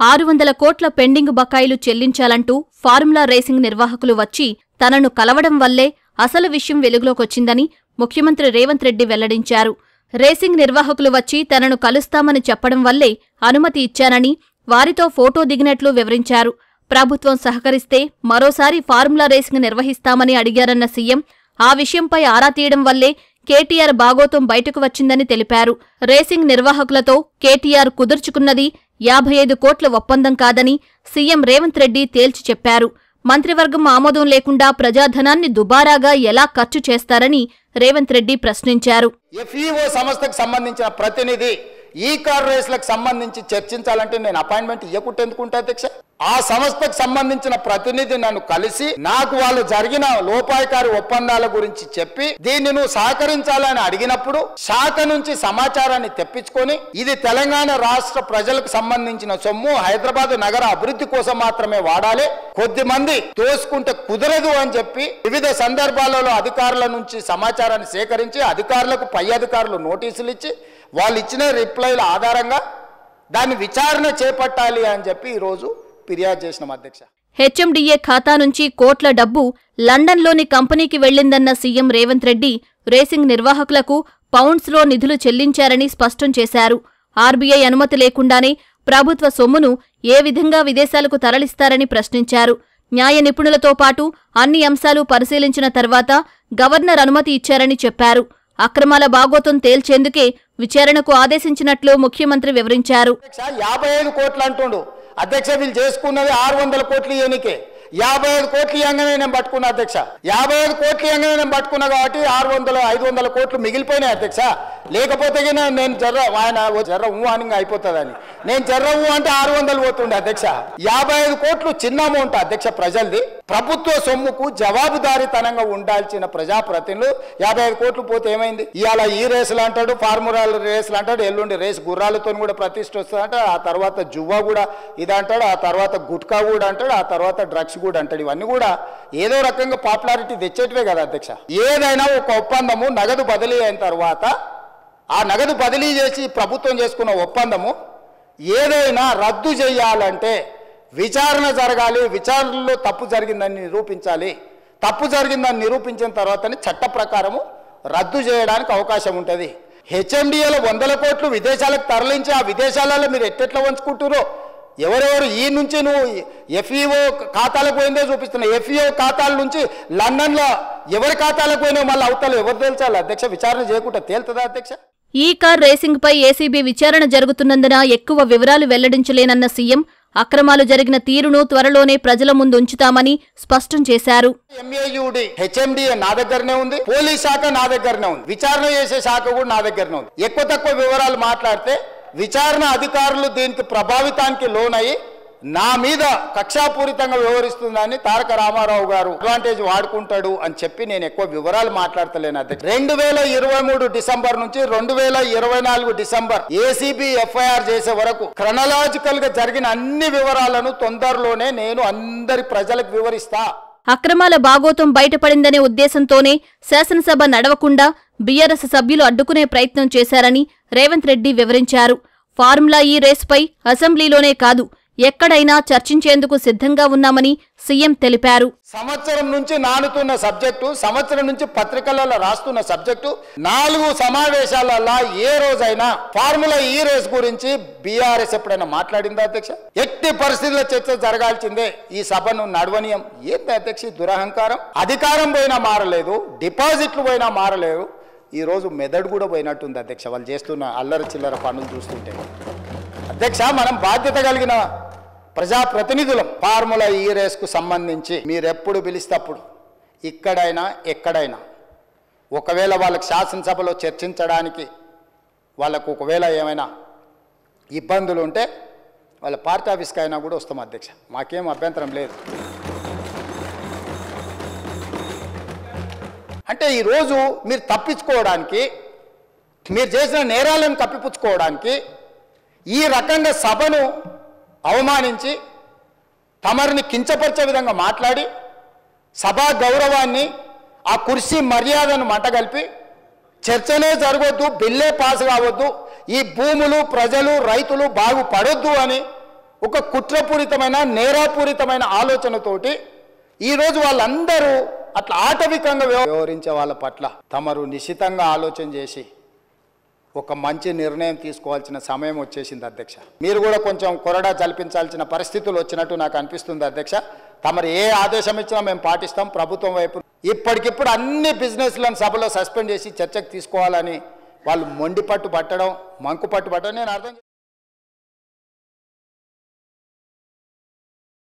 600 కోట్ల పెండింగ్ బకాయిలు చెల్లించాలంటూ formula racing నిర్వాహకులు వచ్చి తనను కలవడం వల్లే అసలు విషయం వెలుగులోకొచ్చిందని ముఖ్యమంత్రి రేవంత్ రెడ్డి వెల్లడించారు. రేసింగ్ నిర్వాహకులు వచ్చి తనను కలుస్తామని చెప్పడం వల్లే అనుమతి ఇచ్చానని, వారితో ఫోటో దిగినట్లు వివరించారు. ప్రభుత్వం సహకరిస్తే మరోసారి ఫార్ములా రేసింగ్ నిర్వహిస్తామని అడిగారన్న సీఎం ఆ విషయంపై ఆరా తీయడం వల్లే కేటీఆర్ బాగోతం బయటకు వచ్చిందని తెలిపారు. రేసింగ్ నిర్వాహకులతో కేటీఆర్ కుదుర్చుకున్నది 55 కోట్ల ఒప్పందం కాదని సీఎం రేవంత్ రెడ్డి తేల్చి చెప్పారు. మంత్రివర్గం ఆమోదం లేకుండా ప్రజాధనాన్ని దుబారాగా ఎలా ఖర్చు చేస్తారని రేవంత్ రెడ్డి ప్రశ్నించారు. ఎఫ్ఈఓ సంస్థకు సంబంధించిన ప్రతినిధి ఈ కార్ రేస్లకు సంబంధించి చర్చించాలంటే నేను అపాయింట్మెంట్ ఇవ్వకుంటే ఎందుకుంటా అధ్యక్ష? ఆ సంస్థకు సంబంధించిన ప్రతినిధి నన్ను కలిసి నాకు వాళ్ళు జరిగిన లోపాయకారి ఒప్పందాల గురించి చెప్పి దీన్ని నువ్వు సహకరించాలని అడిగినప్పుడు శాఖ నుంచి సమాచారాన్ని తెప్పించుకొని ఇది తెలంగాణ రాష్ట్ర ప్రజలకు సంబంధించిన సొమ్ము, హైదరాబాద్ నగర అభివృద్ధి కోసం మాత్రమే వాడాలి, కొద్ది మంది తోసుకుంటే కుదరదు అని చెప్పి వివిధ సందర్భాలలో అధికారుల నుంచి సమాచారాన్ని సేకరించి అధికారులకు పై అధికారులు నోటీసులు ఇచ్చి వాళ్ళు ఇచ్చిన రిప్లైల ఆధారంగా దాన్ని విచారణ చేపట్టాలి అని చెప్పి ఈరోజు ఫిర్యాదు చేసినాం అధ్యక్ష. హెచ్ఎండిఏ ఖాతా నుంచి కోట్ల డబ్బు లండన్లోని కంపెనీకి వెళ్లిందన్న సీఎం రేవంత్ రెడ్డి రేసింగ్ నిర్వాహకులకు పౌండ్స్లో నిధులు చెల్లించారని స్పష్టం చేశారు. ఆర్బీఐ అనుమతి లేకుండానే ప్రభుత్వ సొమ్మును ఏ విధంగా విదేశాలకు తరలిస్తారని ప్రశ్నించారు. న్యాయ నిపుణులతో పాటు అన్ని అంశాలు పరిశీలించిన తర్వాత గవర్నర్ అనుమతి ఇచ్చారని చెప్పారు. అక్రమాల బాగోతం తేల్చేందుకే విచారణకు ఆదేశించినట్లు ముఖ్యమంత్రి వివరించారు. 55 కోట్లు అంటుండు అధ్యక్ష, వీళ్ళు చేసుకున్నది 600 కోట్లు ఇయనికే. 55 కోట్లు ఇవ్వగానే నేను పట్టుకున్నా అధ్యక్ష. 55 కోట్లు ఇవ్వగానే నేను పట్టుకున్నా కాబట్టి 500 కోట్లు మిగిలిపోయినాయి అధ్యక్ష. లేకపోతే నేను జర్ర అని అయిపోతుందని నేను జర్ర అంటే 600 పోతుండే అధ్యక్ష. 55 కోట్లు చిన్న అమౌంట్ అధ్యక్ష ప్రజలది. ప్రభుత్వ సొమ్ముకు జవాబుదారీతనంగా ఉండాల్సిన ప్రజాప్రతినిధులు 55 కోట్లు పోతే ఏమైంది? ఇవాళ ఈ రేసులు అంటాడు, ఫార్ములా రేసులు అంటాడు, ఎల్లుండి రేసు గుర్రాలతో కూడా ప్రతిష్ట వస్తుందంట, ఆ తర్వాత జువ్వా కూడా ఇది అంటాడు, ఆ తర్వాత గుట్కా కూడా అంటాడు, ఆ తర్వాత డ్రగ్స్ కూడా అంటాడు. ఇవన్నీ కూడా ఏదో రకంగా పాపులారిటీ తెచ్చేటివే కదా అధ్యక్ష. ఏదైనా ఒక ఒప్పందము నగదు బదిలీ అయిన తర్వాత ఆ నగదు బదిలీ చేసి ప్రభుత్వం చేసుకున్న ఒప్పందము ఏదైనా రద్దు చేయాలంటే విచారణ జరగాలి, విచారణలో తప్పు జరిగిందని నిరూపించాలి. తప్పు జరిగిందని నిరూపించిన తర్వాతనే చట్ట ప్రకారము రద్దు చేయడానికి అవకాశం ఉంటుంది. హెచ్ఎండిఏలో 100 కోట్లు విదేశాలకు తరలించి ఆ విదేశాలలో మీరు ఎట్టెట్లా వంచుకుంటారో ఎవరెవరు ఈ నుంచి నువ్వు ఎఫ్ఈఓ ఖాతాలకు పోయిందో చూపిస్తున్నావు. ఎఫ్ఈఓ ఖాతాల నుంచి లండన్లో ఎవరి ఖాతాలకు పోయినా మళ్ళీ అవతల ఎవరు తేల్చాలి అధ్యక్ష? విచారణ చేయకుండా తేలుతుందా అధ్యక్ష? ఈ కార్ రేసింగ్పై ఏసీబీ విచారణ జరుగుతున్నందున ఎక్కువ వివరాలు వెల్లడించలేనన్న సీఎం అక్రమాలు జరిగిన తీరును త్వరలోనే ప్రజల ముందు ఉంచుతామని స్పష్టం చేశారు. ఎంఏయుడి హెచ్ఎండిఏ నా దగ్గరనే ఉంది, పోలీస్ శాఖ నా దగ్గరనే ఉంది, విచారణ చేసే శాఖ కూడా నా దగ్గరనే ఉంది. ఎక్కువ తక్కువ వివరాలు మాట్లాడితే విచారణ అధికారులు దీనికి ప్రభావితానికి లోనయ్యి నా మీద కక్షాపూరితంగా వ్యవహరిస్తుందని తారక రామారావు గారు అడ్వాంటేజ్ వాడుకుంటాడు అని చెప్పి నేను ఎక్కువ వివరాలు మాట్లాడతలేను అధ్యక్ష. 2023 డిసెంబర్ నుంచి 2024 డిసెంబర్ ఏసీబీ ఎఫ్ఐఆర్ చేసే వరకు క్రొనాలజికల్ గా జరిగిన అన్ని వివరాలను తొందరలోనే నేను అందరి ప్రజలకు వివరిస్తా. అక్రమాల బాగోతం బయటపడిందనే ఉద్దేశంతోనే శాసనసభ నడవకుండా బీఆర్ఎస్ సభ్యులు అడ్డుకునే ప్రయత్నం చేశారని రేవంత్ రెడ్డి వివరించారు. ఫార్ములా ఈ రేసుపై అసెంబ్లీలోనే కాదు ఎక్కడైనా చర్చించేందుకు సిద్ధంగా ఉన్నామని సీఎం తెలిపారు. సంవత్సరం నుంచి నానుతున్న సబ్జెక్టు, సంవత్సరం నుంచి పత్రికలలో రాస్తున్న సబ్జెక్టు, 4 సమావేశాలలో ఏ రోజైనా ఫార్ములా ఈ రేస్ గురించి బీఆర్ఎస్ ఎప్పుడైనా మాట్లాడిందా అధ్యక్ష? ఎట్టి పరిస్థితుల్లో చర్చ జరగాల్సిందే. ఈ సభను నడవనీయం. ఏంటి అధ్యక్ష దురహంకారం? అధికారం పోయినా మారలేదు, డిపాజిట్లు పోయినా మారలేదు, ఈ రోజు మెదడు కూడా పోయినట్టుంది అధ్యక్ష వాళ్ళు చేస్తున్న అల్లరి చిల్లర పనులు చూస్తుంటే. అధ్యక్ష, మనం బాధ్యత కలిగిన ప్రజాప్రతినిధులం. ఫార్ములా ఈ రేస్కు సంబంధించి మీరెప్పుడు పిలిస్తప్పుడు ఇక్కడైనా ఎక్కడైనా ఒకవేళ వాళ్ళకి శాసనసభలో చర్చించడానికి వాళ్ళకు ఒకవేళ ఏమైనా ఇబ్బందులు ఉంటే వాళ్ళ పార్టీ ఆఫీస్కి అయినా కూడా వస్తాం అధ్యక్ష, మాకేం అభ్యంతరం లేదు. అంటే ఈరోజు మీరు తప్పించుకోవడానికి, మీరు చేసిన నేరాలను కప్పిపుచ్చుకోవడానికి ఈ రకంగా సభను అవమానించి తమరిని కించపరిచే విధంగా మాట్లాడి సభా గౌరవాన్ని, ఆ కుర్చీ మర్యాదను మంటగలిపి చర్చనే జరగొద్దు, బిల్లే పాస్ కావద్దు, ఈ భూములు ప్రజలు రైతులు బాగుపడొద్దు అని ఒక కుట్రపూరితమైన నేరాపూరితమైన ఆలోచనతోటి ఈరోజు వాళ్ళందరూ అట్లా ఆటవికంగా వ్యవహరించే వాళ్ళ పట్ల తమరు నిశితంగా ఆలోచన చేసి ఒక మంచి నిర్ణయం తీసుకోవాల్సిన సమయం వచ్చేసింది అధ్యక్ష. మీరు కూడా కొంచెం కొరడా జల్పించాల్సిన పరిస్థితులు వచ్చినట్టు నాకు అనిపిస్తుంది అధ్యక్ష. తమరు ఏ ఆదేశం ఇచ్చినా మేము పాటిస్తాం. ప్రభుత్వం వైపు ఇప్పటికిప్పుడు అన్ని బిజినెస్లను సభలో సస్పెండ్ చేసి చర్చకు తీసుకోవాలని వాళ్ళు మొండి పట్టు పట్టడం, మంకు పట్టు పట్టడం నేను అర్థం